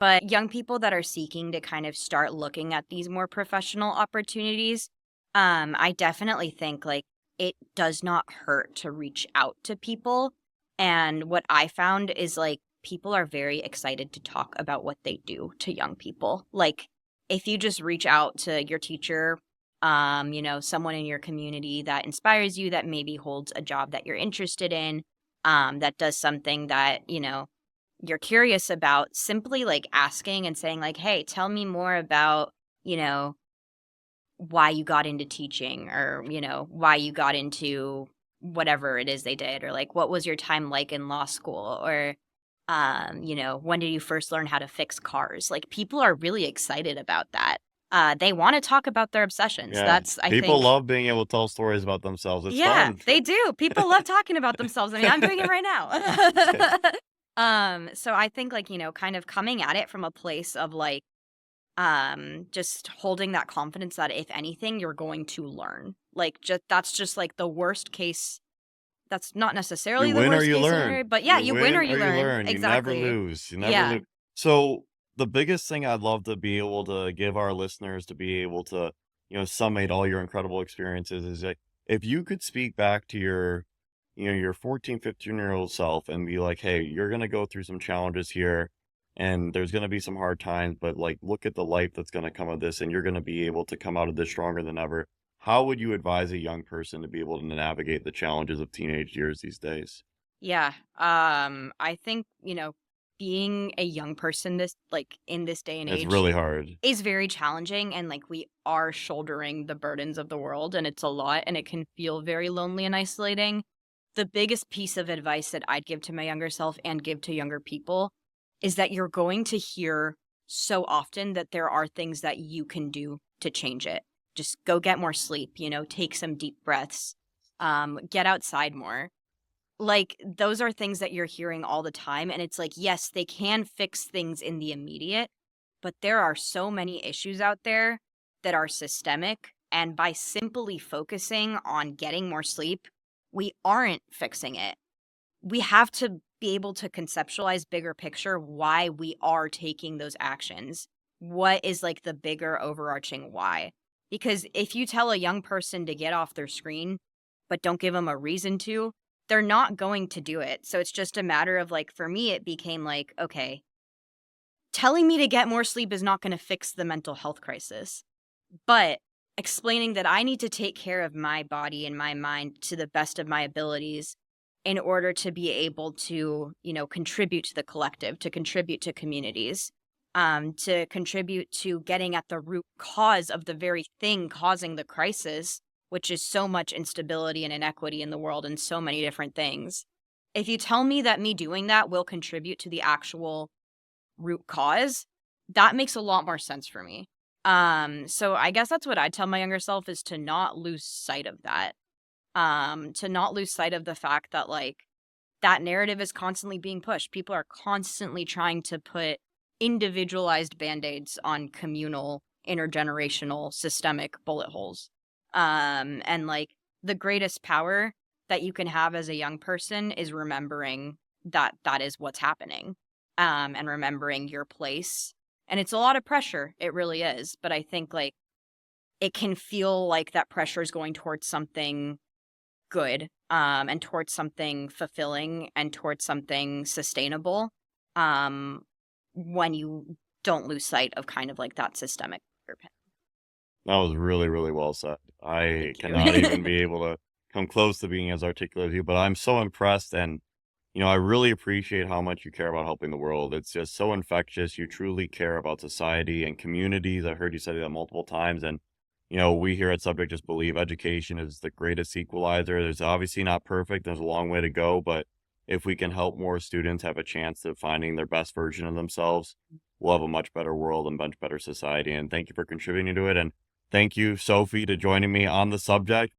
But young people that are seeking to kind of start looking at these more professional opportunities, I definitely think like it does not hurt to reach out to people. And what I found is like people are very excited to talk about what they do to young people. Like if you just reach out to your teacher, someone in your community that inspires you, that maybe holds a job that you're interested in, that does something that, you're curious about, simply like asking and saying like, "Hey, tell me more about, you know, why you got into teaching or, why you got into whatever it is they did or like what was your time like in law school or when did you first learn how to fix cars?" Like people are really excited about that. They want to talk about their obsessions. Yeah. That's I People think love being able to tell stories about themselves. It's yeah, fun. they do. People love talking about themselves. I mean, I'm doing it right now. So I think like, kind of coming at it from a place of like just holding that confidence that if anything, you're going to learn. Like just that's just like the worst case. That's not You necessarily the win or worst you case scenario, learn. but yeah, You you win or win you or you learn. learn. You never Exactly. lose. You never Yeah. lose. So the biggest thing I'd love to be able to give our listeners to be able to, summate all your incredible experiences is like if you could speak back to your 14, 15-year-old self and be like, hey, you're gonna go through some challenges here and there's gonna be some hard times, but like look at the life that's gonna come of this and you're gonna be able to come out of this stronger than ever. How would you advise a young person to be able to navigate the challenges of teenage years these days? Yeah. I think, being a young person this like in this day and It's age really hard. is very challenging, and like we are shouldering the burdens of the world, and it's a lot and it can feel very lonely and isolating. The biggest piece of advice that I'd give to my younger self and give to younger people is that you're going to hear so often that there are things that you can do to change it. Just go get more sleep, take some deep breaths, get outside more. Like those are things that you're hearing all the time, and it's like yes, they can fix things in the immediate, but there are so many issues out there that are systemic, and by simply focusing on getting more sleep, we aren't fixing it. We have to be able to conceptualize bigger picture why we are taking those actions. What is like the bigger overarching why? Because if you tell a young person to get off their screen, but don't give them a reason to, they're not going to do it. So it's just a matter of like, for me, it became like, okay, telling me to get more sleep is not going to fix the mental health crisis, but explaining that I need to take care of my body and my mind to the best of my abilities in order to be able to, contribute to the collective, to contribute to communities, to contribute to getting at the root cause of the very thing causing the crisis, which is so much instability and inequity in the world and so many different things. If you tell me that me doing that will contribute to the actual root cause, that makes a lot more sense for me. So I guess that's what I tell my younger self is to not lose sight of that. To not lose sight of the fact that like that narrative is constantly being pushed. People are constantly trying to put individualized band-aids on communal, intergenerational, systemic bullet holes. And like the greatest power that you can have as a young person is remembering that that is what's happening, and remembering your place. And it's a lot of pressure. It really is. But I think like it can feel like that pressure is going towards something good, and towards something fulfilling and towards something sustainable, um, when you don't lose sight of kind of like that systemic underpin. That was really, really well said. I Thank you. cannot even be able to come close to being as articulate as you, but I'm so impressed and I really appreciate how much you care about helping the world. It's just so infectious. You truly care about society and communities. I've heard you say that multiple times. And, we here at Subject Just Believe education is the greatest equalizer. There's obviously not perfect. There's a long way to go, but if we can help more students have a chance of finding their best version of themselves, we'll have a much better world and much better society. And thank you for contributing to it. And thank you, Sophie, to joining me on the subject.